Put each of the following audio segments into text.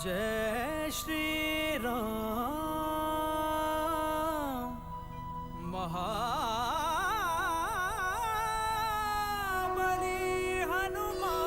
जय श्री राम महाबली हनुमान।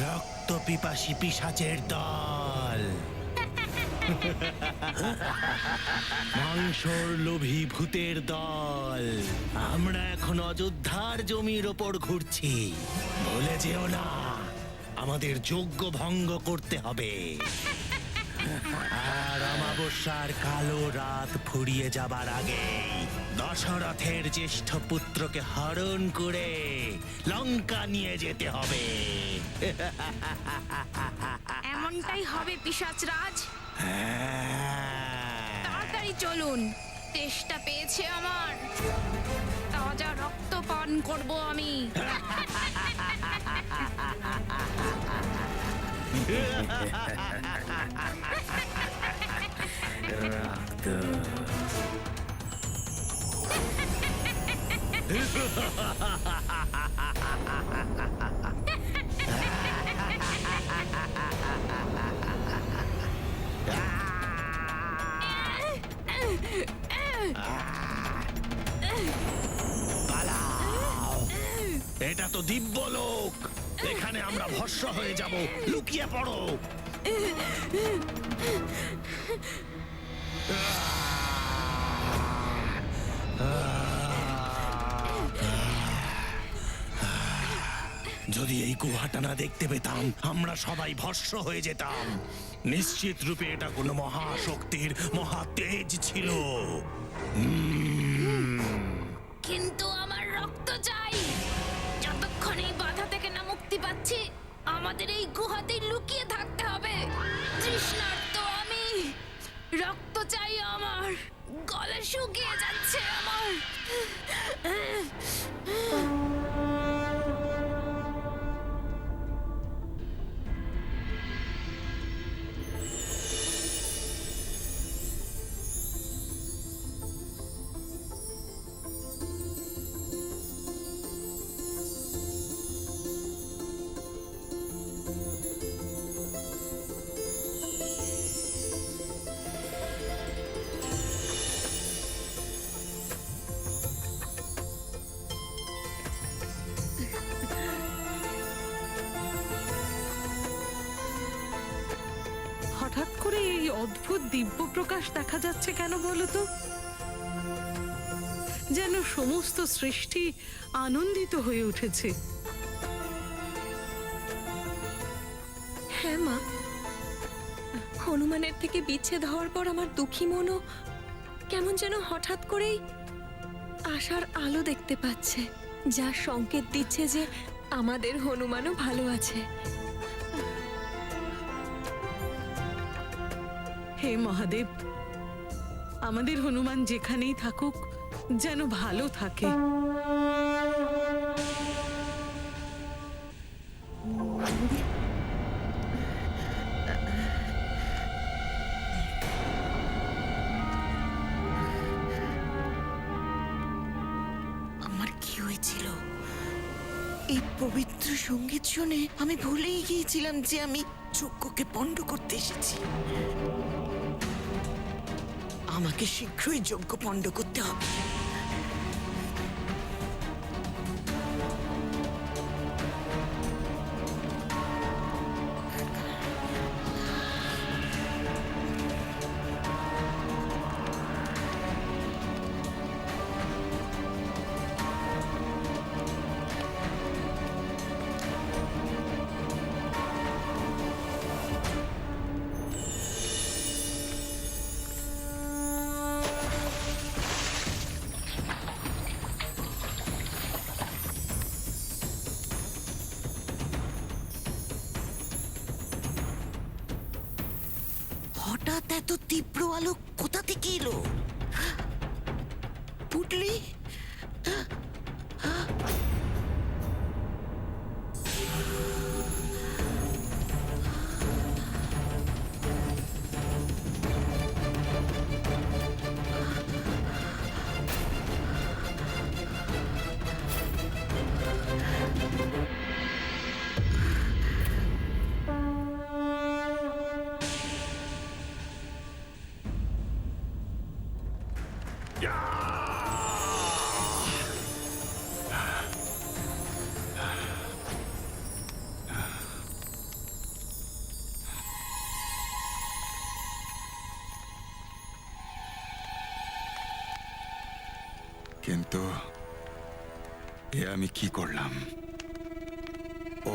রক্ত পিপাসী পিশাচের দল, মাংসর লোভী ভূতের দল, আমরা এখন অযোধ্যার জমির ওপর ঘুরছি। ভুলে যেও না, আমাদের যজ্ঞ ভঙ্গ করতে হবে। আর অমাবস্যার কালো রাত ফুরিয়ে যাবার আগে দশরথের জ্যেষ্ঠ পুত্রকে হরণ করে লঙ্কা নিয়ে যেতে হবে। এমনটাই হবে পিশাচরাজ। তাড়াতাড়ি চলুন, তেষ্টা পেয়েছে আমার। তাজা রক্ত পান করব আমি। রক্ত পালাও, এটা তো দিব্যলোক। এখানে আমরা ভস্ম হয়ে যাব। লুকিয়ে পড়ো। যদি এই গুহাটা না দেখতে পেতাম, আমরা সবাই ভস্ম হয়ে যেতাম। নিশ্চিত রূপে এটা কোনো মহাশক্তির মহা তেজ ছিল। কিন্তু আমার রক্ত চাই। যতক্ষণ এই বাধা থেকে না মুক্তি পাচ্ছি, আমাদের এই গুহাতেই লুকিয়ে থাকতে হবে। তৃষ্ণার্ত আমি, রক্ত চাই আমার। গলা শুকিয়ে যাচ্ছে আমার। অদ্ভুত দিব্য প্রকাশ দেখা যাচ্ছে কেন বলো তো? যেন সমস্ত সৃষ্টি আনন্দিত হয়ে উঠেছে। হ্যাঁ মা, হনুমানের থেকে বিচ্ছেদ হওয়ার পর আমার দুঃখী মনও কেমন যেন হঠাৎ করেই আশার আলো দেখতে পাচ্ছে, যা সংকেত দিচ্ছে যে আমাদের হনুমানও ভালো আছে। হে মহাদেব, আমাদের হনুমান যেখানেই থাকুক যেন ভালো থাকে। আমার কি হয়েছিল? এই পবিত্র সঙ্গীত শুনে আমি ভুলেই গিয়েছিলাম যে আমি যজ্ঞকে পণ্ড করতে এসেছি। আমাকে শীঘ্রই যজ্ঞ পণ্ড করতে হবে। হঠাৎ এত তীব্র আলো কোথা থেকে এলো? পুটলি, কিন্তু এ আমি কি করলাম?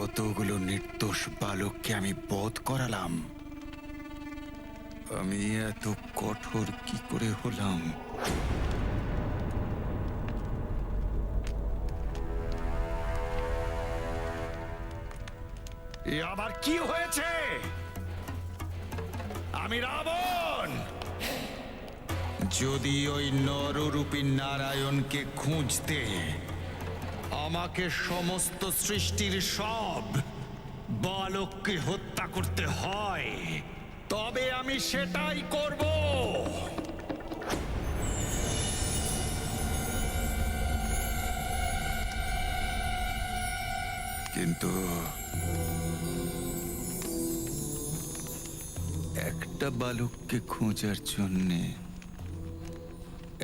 অতগুলো নির্দোষ বালককে আমি বধ করালাম। আমি এত কঠোর কি করে হলাম? এ আবার কি হয়েছে? আমি রাবণ। যদি ওই নররূপী নারায়ণকে খুঁজতে আমাকে সমস্ত সৃষ্টির সব বালককে হত্যা করতে হয়, তবে আমি সেটাই করব। কিন্তু একটা বালককে খোঁজার জন্যে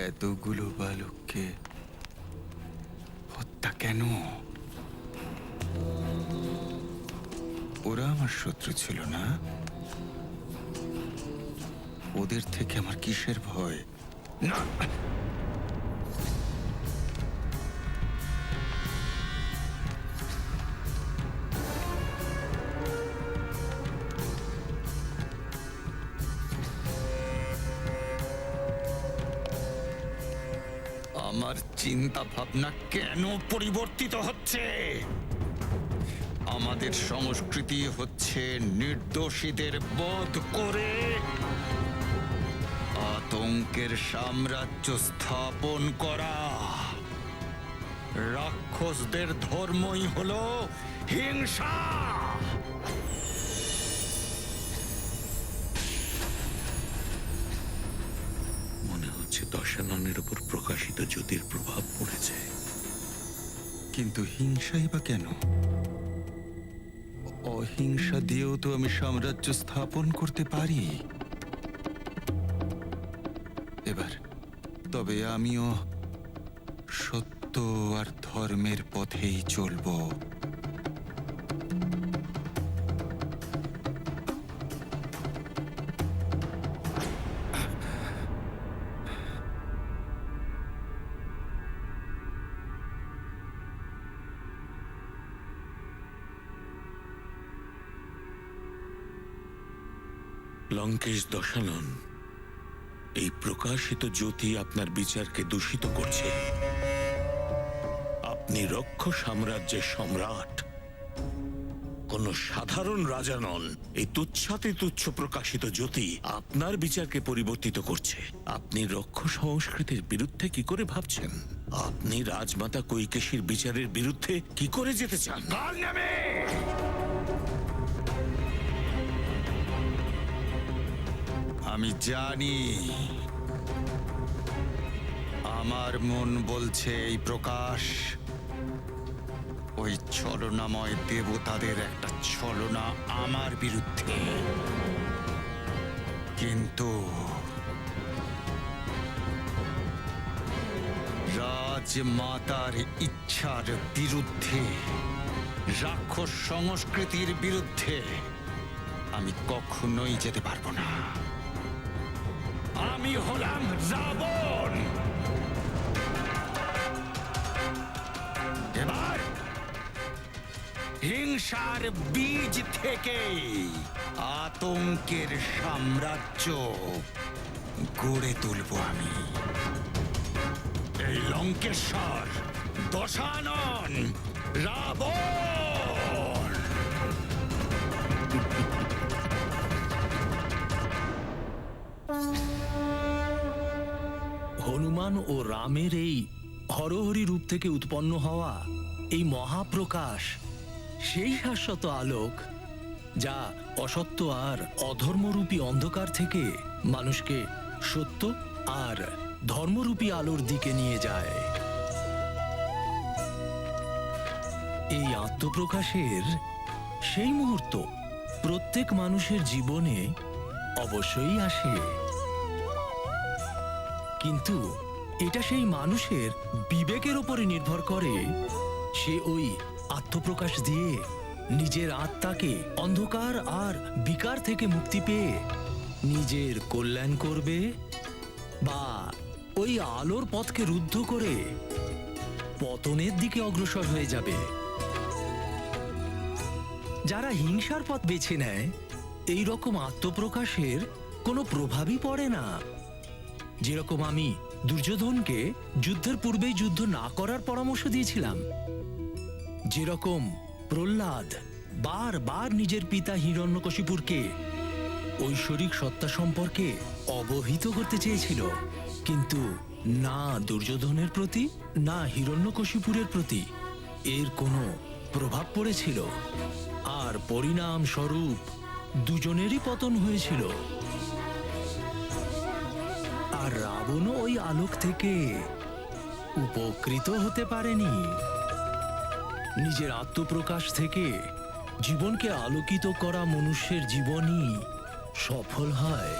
এতগুলো বালককে হত্যা কেন? ওরা আমার শত্রু ছিল না? ওদের থেকে আমার কিসের ভয়? না, আমার চিন্তা ভাবনা কেন পরিবর্তিত হচ্ছে? আমাদের সংস্কৃতি হচ্ছে নির্দোষীদের বধ করে আতঙ্কের সাম্রাজ্য স্থাপন করা। রাক্ষসদের ধর্মই হলো হিংসা। মনে হচ্ছে দশাননের উপর প্রকাশিত জ্যোতির প্রভাব পড়েছে। কিন্তু হিংসাই বা কেন? অহিংসা দিয়েও তো আমি সাম্রাজ্য স্থাপন করতে পারি। এবার তবে আমিও সত্য আর ধর্মের পথেই চলব। লঙ্কেশ দশানন, এই প্রকাশিত জ্যোতি আপনার বিচারকে দূষিত করছে। আপনি রক্ষ সাম্রাজ্যের সম্রাট, কোন সাধারণ রাজা নন। এই তুচ্ছাতি তুচ্ছ প্রকাশিত জ্যোতি আপনার বিচারকে পরিবর্তিত করছে। আপনি রক্ষ সংস্কৃতির বিরুদ্ধে কি করে ভাবছেন? আপনি রাজমাতা কৈকেশীর বিচারের বিরুদ্ধে কি করে যেতে চান? আমি জানি আমার মন বলছে এই প্রকাশ ওই ছলনাময় দেবতাদের একটা ছলনা আমার বিরুদ্ধে, কিন্তু রাজমাতার ইচ্ছার বিরুদ্ধে, রাক্ষস সংস্কৃতির বিরুদ্ধে আমি কখনোই যেতে পারবো না। আমি হলাম রাবণ। এবার হিংসার বীজ থেকে আতঙ্কের সাম্রাজ্য গড়ে তুলব আমি। এই লঙ্কেশ্বর দশানন রাবণ। হনুমান ও রামের এই হরহরি রূপ থেকে উৎপন্ন হওয়া এই মহাপ্রকাশ সেই শাশ্বত আলোক, যা অসত্য আর অধর্মরূপী অন্ধকার থেকে মানুষকে সত্য আর ধর্মরূপী আলোর দিকে নিয়ে যায়। এই আত্মপ্রকাশের সেই মুহূর্ত প্রত্যেক মানুষের জীবনে অবশ্যই আসে, কিন্তু এটা সেই মানুষের বিবেকের উপরে নির্ভর করে সে ওই আত্মপ্রকাশ দিয়ে নিজের আত্মাকে অন্ধকার আর বিকার থেকে মুক্তি পেয়ে নিজের কল্যাণ করবে, বা ওই আলোর পথকে রুদ্ধ করে পতনের দিকে অগ্রসর হয়ে যাবে। যারা হিংসার পথ বেছে নেয়, এই রকম আত্মপ্রকাশের কোনো প্রভাবই পড়ে না। যেরকম আমি দুর্যোধনকে যুদ্ধের পূর্বেই যুদ্ধ না করার পরামর্শ দিয়েছিলাম, যেরকম প্রহ্লাদ বারবার নিজের পিতা হিরণ্যকশিপুরকে ঐশ্বরিক সত্তা সম্পর্কে অবহিত করতে চেয়েছিল, কিন্তু না দুর্যোধনের প্রতি না হিরণ্যকশিপুরের প্রতি এর কোনো প্রভাব পড়েছিল, আর পরিণাম স্বরূপ দুজনেরই পতন হয়েছিল। আর রাবণও ওই আলোক থেকে উপকৃত হতে পারেনি। নিজের আত্মপ্রকাশ থেকে জীবনকে আলোকিত করা মনুষ্যের জীবনই সফল হয়।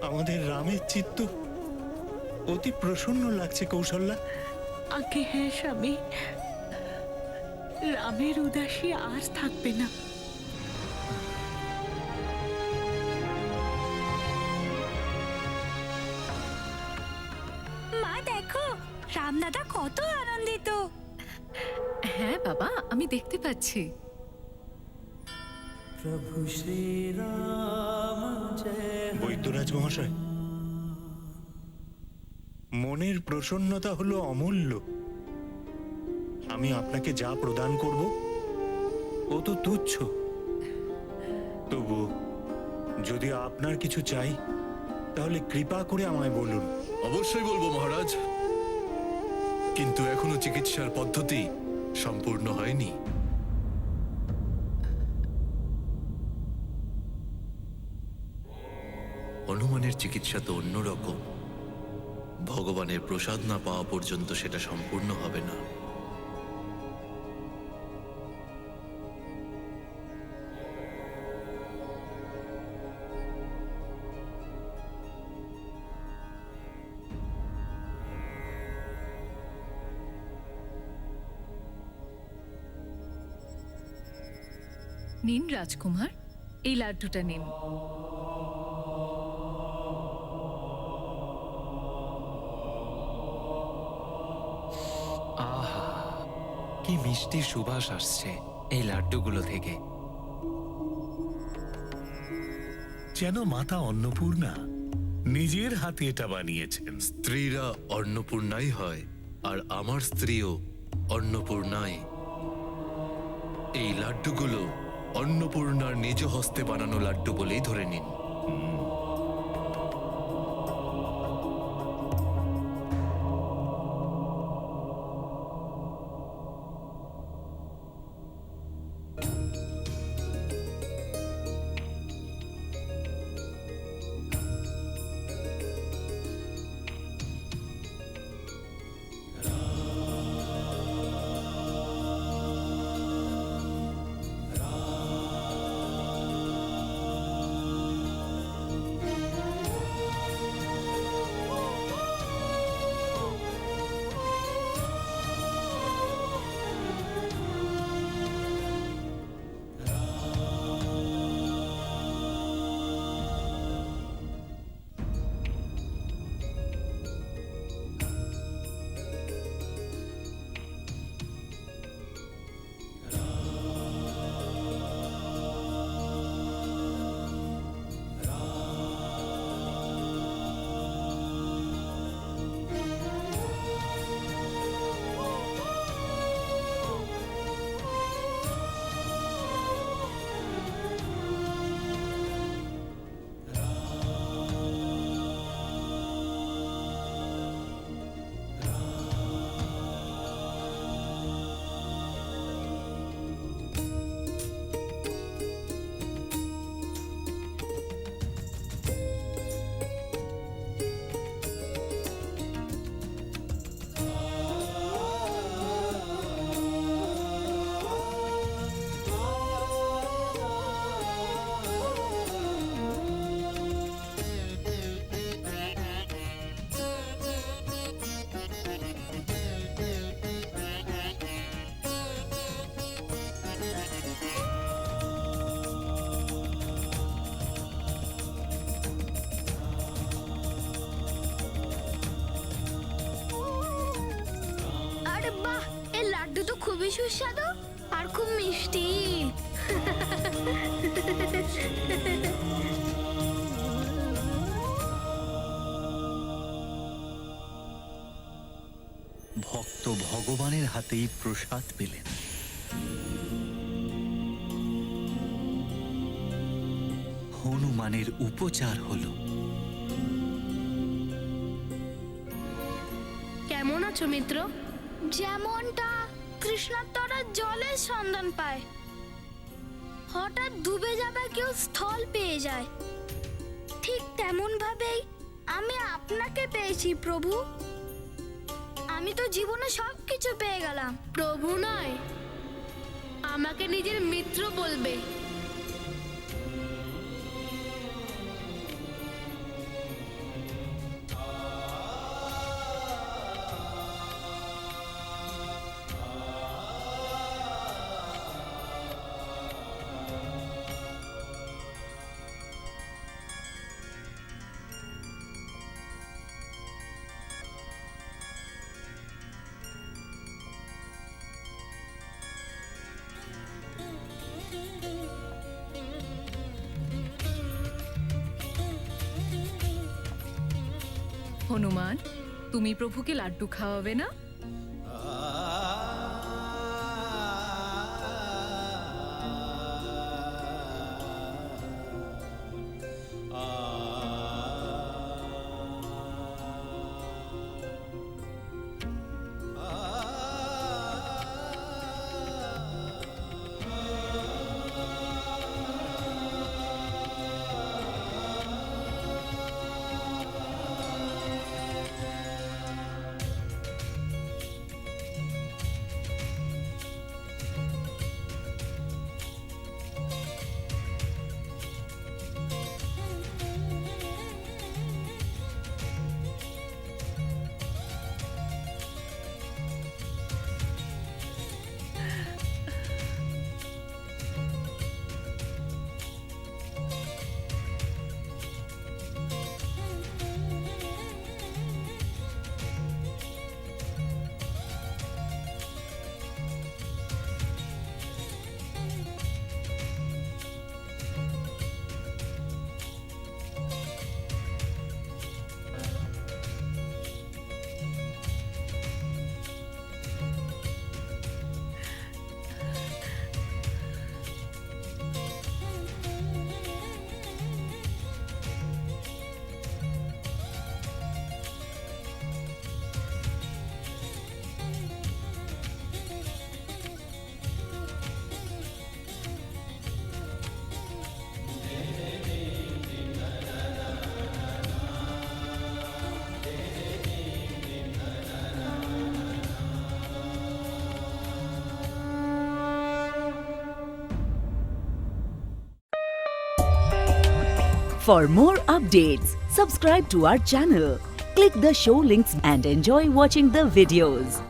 আমাদের রামের চিত্ত অতি প্রসন্ন লাগছে কৌশল্যা। আগে হ্যাঁ স্বামী, রামের উদাসী আর থাকবে না। মা দেখো, রামদাদা কত আনন্দিত। হ্যাঁ বাবা, আমি দেখতে পাচ্ছি। প্রভু শ্রীরাম জয়। বৈদ্যরাজ মহাশয়, মনের প্রসন্নতা হলো অমূল্য। আমি আপনাকে যা প্রদান করব ও তো তুচ্ছ, তবু যদি আপনার কিছু চাই তাহলে কৃপা করে আমায় বলুন। অবশ্যই বলবো মহারাজ, কিন্তু এখনো চিকিৎসার পদ্ধতি সম্পূর্ণ হয়নি। হনুমানের চিকিৎসা তো অন্যরকম। ভগবানের প্রসাদ না পাওয়া পর্যন্ত সেটা সম্পূর্ণ হবে না। নিন রাজকুমার, এই লাড্ডুটা নিন। আহা, কি মিষ্টি সুবাস আসছে এই লাড্ডুগুলো থেকে। যেন মাতা অন্নপূর্ণা নিজের হাতে এটা বানিয়েছেন। স্ত্রীরা অন্নপূর্ণাই হয়, আর আমার স্ত্রীও অন্নপূর্ণাই। এই লাড্ডুগুলো অন্নপূর্ণার নিজ হস্তে বানানো লাড্ডু বলেই ধরে নিন। আরে বাহ, এই লাড্ডু তো খুবই সুস্বাদু আর খুব মিষ্টি। ভক্ত ভগবানের হাতেই প্রসাদ পেলেন। হনুমানের উপচার হলো। কেমন আছো মিত্র? যেমনটা তৃষ্ণার্তরা জলের সন্ধান পায়, হঠাৎ ডুবে যাবে কেউ স্থল পেয়ে যায়, ঠিক তেমন ভাবেই আমি আপনাকে পেয়েছি প্রভু। আমি তো জীবনে সবকিছু পেয়ে গেলাম। প্রভু নয়, আমাকে নিজের মিত্র বলবে। হনুমান, তুমি প্রভুকে লাড্ডু খাওয়াবে না? For more updates, subscribe to our channel, click the show links and enjoy watching the videos.